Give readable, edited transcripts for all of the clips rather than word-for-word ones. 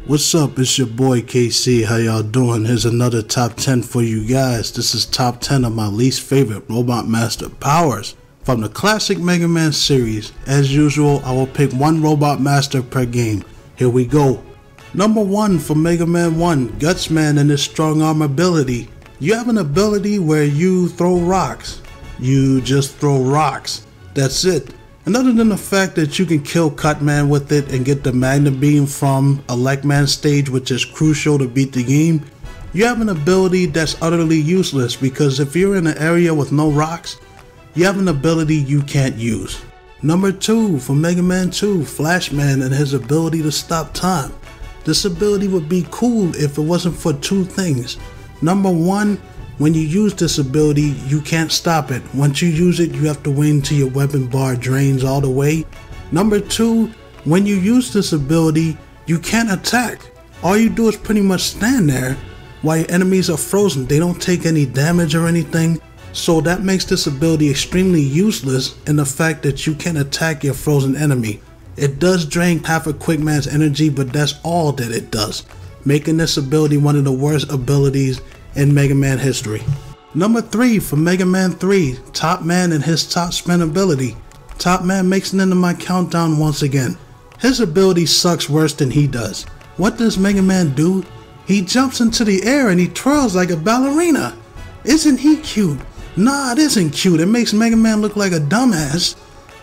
What's up? It's your boy KC. How y'all doing? Here's another top 10 for you guys. This is top 10 of my least favorite Robot Master powers from the classic Mega Man series. As usual, I will pick one Robot Master per game. Here we go. Number 1 for Mega Man 1, Gutsman and his strong arm ability. You have an ability where you throw rocks. You just throw rocks. That's it. And other than the fact that you can kill Cutman with it and get the Magna Beam from Electman stage, which is crucial to beat the game, you have an ability that's utterly useless because if you're in an area with no rocks, you have an ability you can't use. Number 2 for Mega Man 2, Flashman and his ability to stop time. This ability would be cool if it wasn't for two things. Number 1, when you use this ability, you can't stop it. Once you use it, you have to wait until your weapon bar drains all the way. Number 2, when you use this ability, you can't attack. All you do is pretty much stand there while your enemies are frozen. They don't take any damage or anything. So that makes this ability extremely useless in the fact that you can't attack your frozen enemy. It does drain half a Quickman's energy, but that's all that it does, making this ability one of the worst abilities in Mega Man history. Number 3 for Mega Man 3, Top Man and his top spin ability. Top Man makes it into my countdown once again. His ability sucks worse than he does. What does Mega Man do? He jumps into the air and he twirls like a ballerina. Isn't he cute? Nah, it isn't cute. It makes Mega Man look like a dumbass.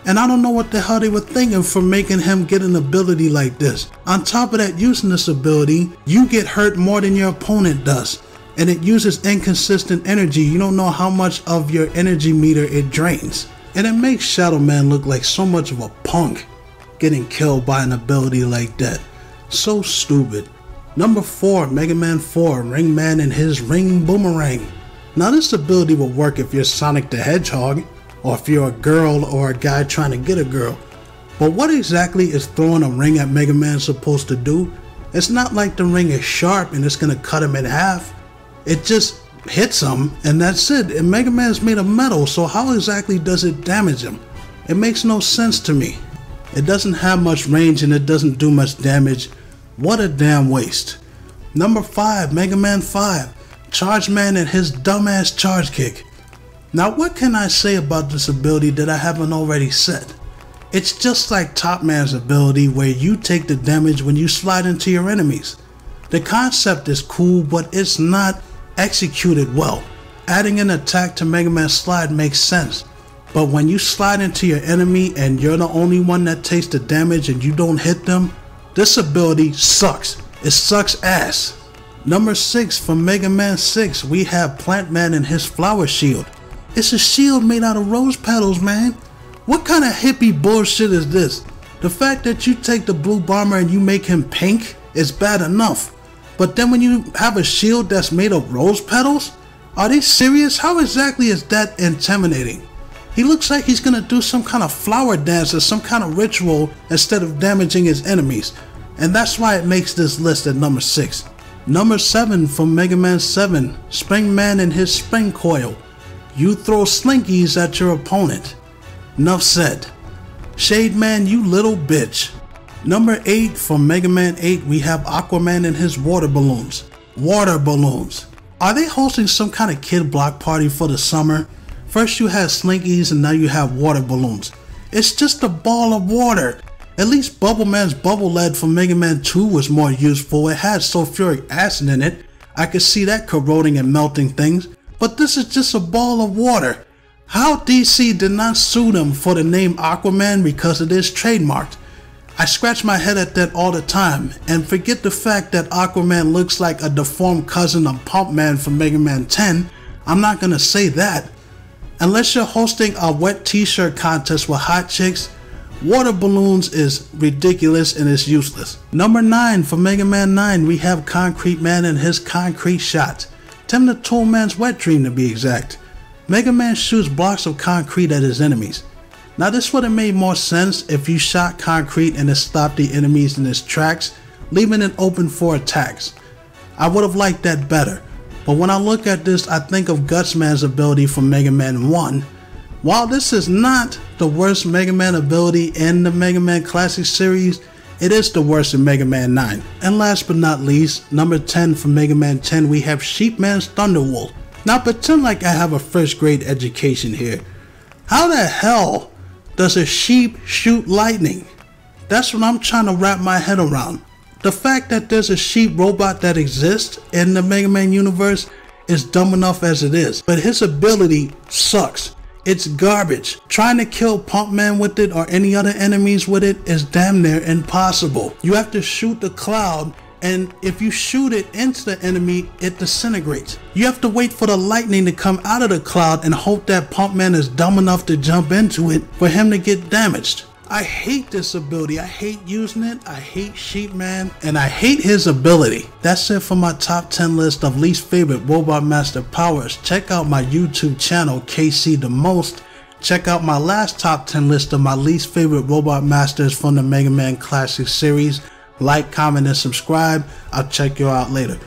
And I don't know what the hell they were thinking for making him get an ability like this. On top of that, using this ability, you get hurt more than your opponent does. And it uses inconsistent energy. You don't know how much of your energy meter it drains. And it makes Shadow Man look like so much of a punk getting killed by an ability like that. So stupid. Number 4, Mega Man 4, Ring Man and his Ring Boomerang. Now this ability will work if you're Sonic the Hedgehog, or if you're a girl or a guy trying to get a girl. But what exactly is throwing a ring at Mega Man supposed to do? It's not like the ring is sharp and it's gonna cut him in half. It just hits him and that's it. And Mega Man's made of metal, so how exactly does it damage him? It makes no sense to me. It doesn't have much range and it doesn't do much damage. What a damn waste. Number 5, Mega Man 5, Charge Man and his dumbass charge kick. Now what can I say about this ability that I haven't already said? It's just like Top Man's ability where you take the damage when you slide into your enemies. The concept is cool, but it's not executed well. Adding an attack to Mega Man Slide makes sense, but when you slide into your enemy and you're the only one that takes the damage and you don't hit them, this ability sucks. It sucks ass. Number 6 for Mega Man 6, we have Plant Man and his Flower Shield. It's a shield made out of rose petals, man. What kind of hippie bullshit is this? The fact that you take the blue bomber and you make him pink is bad enough. But then when you have a shield that's made of rose petals? Are they serious? How exactly is that intimidating? He looks like he's gonna do some kind of flower dance or some kind of ritual instead of damaging his enemies. And that's why it makes this list at number 6. Number 7 for Mega Man 7, Spring Man and his Spring Coil. You throw slinkies at your opponent. Nuff said. Shade Man, you little bitch. Number 8 for Mega Man 8, we have Aquaman and his water balloons. Water balloons. Are they hosting some kind of kid block party for the summer? First you had slinkies and now you have water balloons. It's just a ball of water. At least Bubble Man's Bubble Lead from Mega Man 2 was more useful. It had sulfuric acid in it. I could see that corroding and melting things. But this is just a ball of water. How DC did not sue them for the name Aquaman because it is trademarked? I scratch my head at that all the time, and forget the fact that Aquaman looks like a deformed cousin of Pump Man from Mega Man 10. I'm not gonna say that. Unless you're hosting a wet t-shirt contest with hot chicks, water balloons is ridiculous and it's useless. Number 9 for Mega Man 9, we have Concrete Man and his Concrete Shot. Tim the Tool Man's wet dream to be exact. Mega Man shoots blocks of concrete at his enemies. Now this would have made more sense if you shot concrete and it stopped the enemies in its tracks, leaving it open for attacks. I would have liked that better, but when I look at this I think of Gutsman's ability from Mega Man 1. While this is not the worst Mega Man ability in the Mega Man Classic series, it is the worst in Mega Man 9. And last but not least, number 10 for Mega Man 10, we have Sheepman's Thunderwolf. Now pretend like I have a first grade education here. How the hell does a sheep shoot lightning? That's what I'm trying to wrap my head around. The fact that there's a sheep robot that exists in the Mega Man universe is dumb enough as it is, but his ability sucks. It's garbage. Trying to kill Pump Man with it or any other enemies with it is damn near impossible. You have to shoot the cloud, and if you shoot it into the enemy, it disintegrates. You have to wait for the lightning to come out of the cloud and hope that Pump Man is dumb enough to jump into it for him to get damaged. I hate this ability. I hate using it. I hate Sheepman, and I hate his ability. That's it for my top 10 list of least favorite Robot Master powers. Check out my YouTube channel, KC the Most. Check out my last top 10 list of my least favorite Robot Masters from the Mega Man Classic series. Like, comment, and subscribe. I'll check you out later.